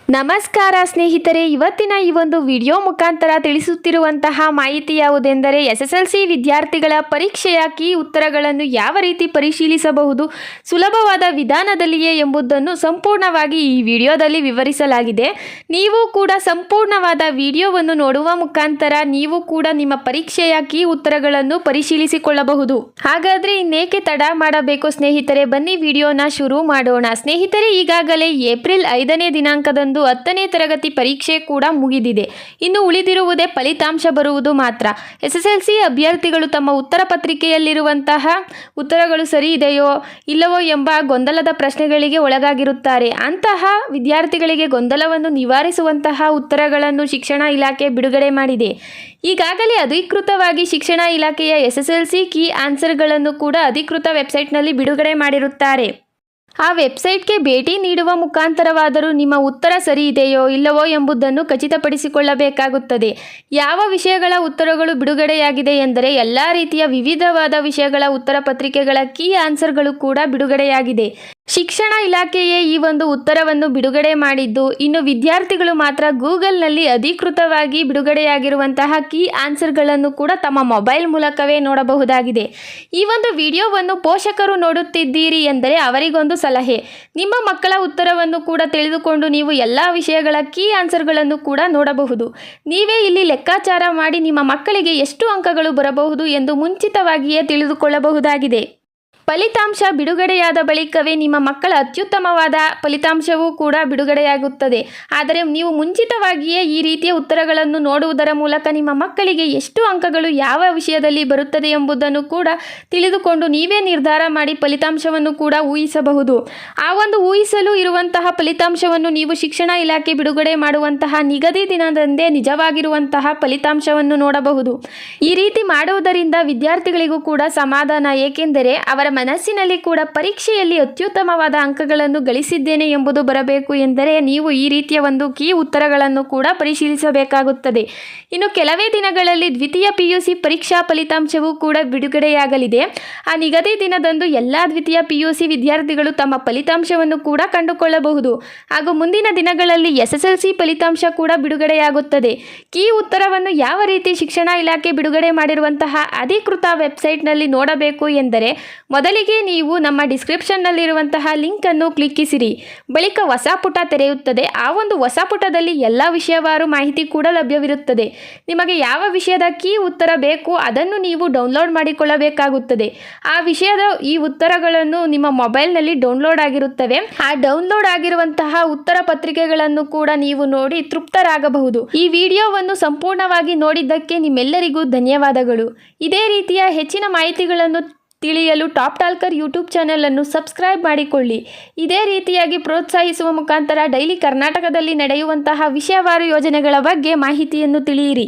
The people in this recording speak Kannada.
ನಮಸ್ಕಾರ ಸ್ನೇಹಿತರೆ, ಇವತ್ತಿನ ಈ ಒಂದು ವಿಡಿಯೋ ಮುಖಾಂತರ ತಿಳಿಸುತ್ತಿರುವಂತಹ ಮಾಹಿತಿ ಯಾವುದೆಂದರೆ SSLC ವಿದ್ಯಾರ್ಥಿಗಳ ಪರೀಕ್ಷೆಯ ಕೀ ಉತ್ತರಗಳನ್ನು ಯಾವ ರೀತಿ ಪರಿಶೀಲಿಸಬಹುದು ಸುಲಭವಾದ ವಿಧಾನದಲ್ಲಿಯೇ ಎಂಬುದನ್ನು ಸಂಪೂರ್ಣವಾಗಿ ಈ ವಿಡಿಯೋದಲ್ಲಿ ವಿವರಿಸಲಾಗಿದೆ. ನೀವು ಕೂಡ ಸಂಪೂರ್ಣವಾದ ವಿಡಿಯೋವನ್ನು ನೋಡುವ ಮುಖಾಂತರ ನೀವು ಕೂಡ ನಿಮ್ಮ ಪರೀಕ್ಷೆಯ ಕೀ ಉತ್ತರಗಳನ್ನು ಪರಿಶೀಲಿಸಿಕೊಳ್ಳಬಹುದು. ಹಾಗಾದರೆ ಇನ್ನೇಕೆ ತಡ ಮಾಡಬೇಕು ಸ್ನೇಹಿತರೆ, ಬನ್ನಿ ವಿಡಿಯೋನ ಶುರು ಮಾಡೋಣ. ಸ್ನೇಹಿತರೆ, ಈಗಾಗಲೇ ಏಪ್ರಿಲ್ 5ನೇ ದಿನಾಂಕದಂದು 10ನೇ ತರಗತಿ ಪರೀಕ್ಷೆ ಕೂಡ ಮುಗಿದಿದೆ. ಇನ್ನು ಉಳಿದಿರುವುದೇ ಫಲಿತಾಂಶ ಬರುವುದು ಮಾತ್ರ. SSLC ಅಭ್ಯರ್ಥಿಗಳು ತಮ್ಮ ಉತ್ತರ ಪತ್ರಿಕೆಯಲ್ಲಿರುವಂತಹ ಉತ್ತರಗಳು ಸರಿ ಇದೆಯೋ ಇಲ್ಲವೋ ಎಂಬ ಗೊಂದಲದ ಪ್ರಶ್ನೆಗಳಿಗೆ ಒಳಗಾಗಿರುತ್ತಾರೆ. ಅಂತಹ ವಿದ್ಯಾರ್ಥಿಗಳಿಗೆ ಗೊಂದಲವನ್ನು ನಿವಾರಿಸುವಂತಹ ಉತ್ತರಗಳನ್ನು ಶಿಕ್ಷಣ ಇಲಾಖೆ ಬಿಡುಗಡೆ ಮಾಡಿದೆ. ಈಗಾಗಲೇ ಅಧಿಕೃತವಾಗಿ ಶಿಕ್ಷಣ ಇಲಾಖೆಯ SSLC ಕೀ ಆನ್ಸರ್ಗಳನ್ನು ಕೂಡ ಅಧಿಕೃತ ವೆಬ್ಸೈಟ್ನಲ್ಲಿ ಬಿಡುಗಡೆ ಮಾಡಿರುತ್ತಾರೆ. ಆ ವೆಬ್ಸೈಟ್ಗೆ ಭೇಟಿ ನೀಡುವ ಮುಖಾಂತರವಾದರೂ ನಿಮ್ಮ ಉತ್ತರ ಸರಿ ಇದೆಯೋ ಇಲ್ಲವೋ ಎಂಬುದನ್ನು ಖಚಿತಪಡಿಸಿಕೊಳ್ಳಬೇಕಾಗುತ್ತದೆ. ಯಾವ ವಿಷಯಗಳ ಉತ್ತರಗಳು ಬಿಡುಗಡೆಯಾಗಿದೆ ಎಂದರೆ ಎಲ್ಲ ರೀತಿಯ ವಿವಿಧವಾದ ವಿಷಯಗಳ ಉತ್ತರ ಪತ್ರಿಕೆಗಳ ಕೀ ಆನ್ಸರ್ಗಳು ಕೂಡ ಬಿಡುಗಡೆಯಾಗಿದೆ. ಶಿಕ್ಷಣ ಇಲಾಖೆಯೇ ಈ ಒಂದು ಉತ್ತರವನ್ನು ಬಿಡುಗಡೆ ಮಾಡಿದ್ದು, ಇನ್ನು ವಿದ್ಯಾರ್ಥಿಗಳು ಮಾತ್ರ ಗೂಗಲ್ನಲ್ಲಿ ಅಧಿಕೃತವಾಗಿ ಬಿಡುಗಡೆಯಾಗಿರುವಂತಹ ಕೀ ಆನ್ಸರ್ಗಳನ್ನು ಕೂಡ ತಮ್ಮ ಮೊಬೈಲ್ ಮೂಲಕವೇ ನೋಡಬಹುದಾಗಿದೆ. ಈ ಒಂದು ವಿಡಿಯೋವನ್ನು ಪೋಷಕರು ನೋಡುತ್ತಿದ್ದೀರಿ ಎಂದರೆ ಅವರಿಗೊಂದು ಸಲಹೆ, ನಿಮ್ಮ ಮಕ್ಕಳ ಉತ್ತರವನ್ನು ಕೂಡ ತಿಳಿದುಕೊಂಡು ನೀವು ಎಲ್ಲ ವಿಷಯಗಳ ಕೀ ಆನ್ಸರ್ಗಳನ್ನು ಕೂಡ ನೋಡಬಹುದು. ನೀವೇ ಇಲ್ಲಿ ಲೆಕ್ಕಾಚಾರ ಮಾಡಿ ನಿಮ್ಮ ಮಕ್ಕಳಿಗೆ ಎಷ್ಟು ಅಂಕಗಳು ಬರಬಹುದು ಎಂದು ಮುಂಚಿತವಾಗಿಯೇ ತಿಳಿದುಕೊಳ್ಳಬಹುದಾಗಿದೆ. ಫಲಿತಾಂಶ ಬಿಡುಗಡೆಯಾದ ಬಳಿಕವೇ ನಿಮ್ಮ ಮಕ್ಕಳ ಅತ್ಯುತ್ತಮವಾದ ಫಲಿತಾಂಶವೂ ಕೂಡ ಬಿಡುಗಡೆಯಾಗುತ್ತದೆ. ಆದರೆ ನೀವು ಮುಂಚಿತವಾಗಿಯೇ ಈ ರೀತಿಯ ಉತ್ತರಗಳನ್ನು ನೋಡುವುದರ ಮೂಲಕ ನಿಮ್ಮ ಮಕ್ಕಳಿಗೆ ಎಷ್ಟು ಅಂಕಗಳು ಯಾವ ವಿಷಯದಲ್ಲಿ ಬರುತ್ತದೆ ಎಂಬುದನ್ನು ಕೂಡ ತಿಳಿದುಕೊಂಡು ನೀವೇ ನಿರ್ಧಾರ ಮಾಡಿ ಫಲಿತಾಂಶವನ್ನು ಕೂಡ ಊಹಿಸಬಹುದು. ಆ ಒಂದು ಊಹಿಸಲು ಇರುವಂತಹ ಫಲಿತಾಂಶವನ್ನು ನೀವು ಶಿಕ್ಷಣ ಇಲಾಖೆ ಬಿಡುಗಡೆ ಮಾಡುವಂತಹ ನಿಗದಿ ದಿನದಂದೇ ನಿಜವಾಗಿರುವಂತಹ ಫಲಿತಾಂಶವನ್ನು ನೋಡಬಹುದು. ಈ ರೀತಿ ಮಾಡುವುದರಿಂದ ವಿದ್ಯಾರ್ಥಿಗಳಿಗೂ ಕೂಡ ಸಮಾಧಾನ, ಏಕೆಂದರೆ ಅವರ ಮನಸ್ಸಿನಲ್ಲಿ ಕೂಡ ಪರೀಕ್ಷೆಯಲ್ಲಿ ಅತ್ಯುತ್ತಮವಾದ ಅಂಕಗಳನ್ನು ಗಳಿಸಿದ್ದೇನೆ ಎಂಬುದು ಬರಬೇಕು ಎಂದರೆ ನೀವು ಈ ರೀತಿಯ ಒಂದು ಕೀ ಉತ್ತರಗಳನ್ನು ಕೂಡ ಪರಿಶೀಲಿಸಬೇಕಾಗುತ್ತದೆ. ಇನ್ನು ಕೆಲವೇ ದಿನಗಳಲ್ಲಿ ದ್ವಿತೀಯ PUC ಪರೀಕ್ಷಾ ಫಲಿತಾಂಶವೂ ಕೂಡ ಬಿಡುಗಡೆಯಾಗಲಿದೆ. ಆ ನಿಗದಿ ದಿನದಂದು ಎಲ್ಲ ದ್ವಿತೀಯ PUC ವಿದ್ಯಾರ್ಥಿಗಳು ತಮ್ಮ ಫಲಿತಾಂಶವನ್ನು ಕೂಡ ಕಂಡುಕೊಳ್ಳಬಹುದು. ಹಾಗೂ ಮುಂದಿನ ದಿನಗಳಲ್ಲಿ SSLC ಫಲಿತಾಂಶ ಕೂಡ ಬಿಡುಗಡೆಯಾಗುತ್ತದೆ. ಕೀ ಉತ್ತರವನ್ನು ಯಾವ ರೀತಿ ಶಿಕ್ಷಣ ಇಲಾಖೆ ಬಿಡುಗಡೆ ಮಾಡಿರುವಂತಹ ಅಧಿಕೃತ ವೆಬ್ಸೈಟ್ನಲ್ಲಿ ನೋಡಬೇಕು ಎಂದರೆ ಮೊದಲಿಗೆ ನೀವು ನಮ್ಮ ಡಿಸ್ಕ್ರಿಪ್ಷನ್ನಲ್ಲಿರುವಂತಹ ಲಿಂಕನ್ನು ಕ್ಲಿಕ್ಕಿಸಿರಿ. ಬಳಿಕ ಹೊಸ ಪುಟ ತೆರೆಯುತ್ತದೆ. ಆ ಒಂದು ಹೊಸ ಪುಟದಲ್ಲಿ ಎಲ್ಲ ವಿಷಯವಾರು ಮಾಹಿತಿ ಕೂಡ ಲಭ್ಯವಿರುತ್ತದೆ. ನಿಮಗೆ ಯಾವ ವಿಷಯದ ಕೀ ಉತ್ತರ ಬೇಕು ಅದನ್ನು ನೀವು ಡೌನ್ಲೋಡ್ ಮಾಡಿಕೊಳ್ಳಬೇಕಾಗುತ್ತದೆ. ಆ ವಿಷಯದ ಈ ಉತ್ತರಗಳನ್ನು ನಿಮ್ಮ ಮೊಬೈಲ್ನಲ್ಲಿ ಡೌನ್ಲೋಡ್ ಆಗಿರುತ್ತವೆ. ಆ ಡೌನ್ಲೋಡ್ ಆಗಿರುವಂತಹ ಉತ್ತರ ಪತ್ರಿಕೆಗಳನ್ನು ಕೂಡ ನೀವು ನೋಡಿ ತೃಪ್ತರಾಗಬಹುದು. ಈ ವಿಡಿಯೋವನ್ನು ಸಂಪೂರ್ಣವಾಗಿ ನೋಡಿದ್ದಕ್ಕೆ ನಿಮ್ಮೆಲ್ಲರಿಗೂ ಧನ್ಯವಾದಗಳು. ಇದೇ ರೀತಿಯ ಹೆಚ್ಚಿನ ಮಾಹಿತಿಗಳನ್ನು ತಿಳಿಯಲು ಟಾಪ್ ಟಾಲ್ಕರ್ ಯೂಟ್ಯೂಬ್ ಚಾನೆಲನ್ನು ಸಬ್ಸ್ಕ್ರೈಬ್ ಮಾಡಿಕೊಳ್ಳಿ. ಇದೇ ರೀತಿಯಾಗಿ ಪ್ರೋತ್ಸಾಹಿಸುವ ಮುಖಾಂತರ ಡೈಲಿ ಕರ್ನಾಟಕದಲ್ಲಿ ನಡೆಯುವಂತಹ ವಿಷಯವಾರು ಯೋಜನೆಗಳ ಬಗ್ಗೆ ಮಾಹಿತಿಯನ್ನು ತಿಳಿಯಿರಿ.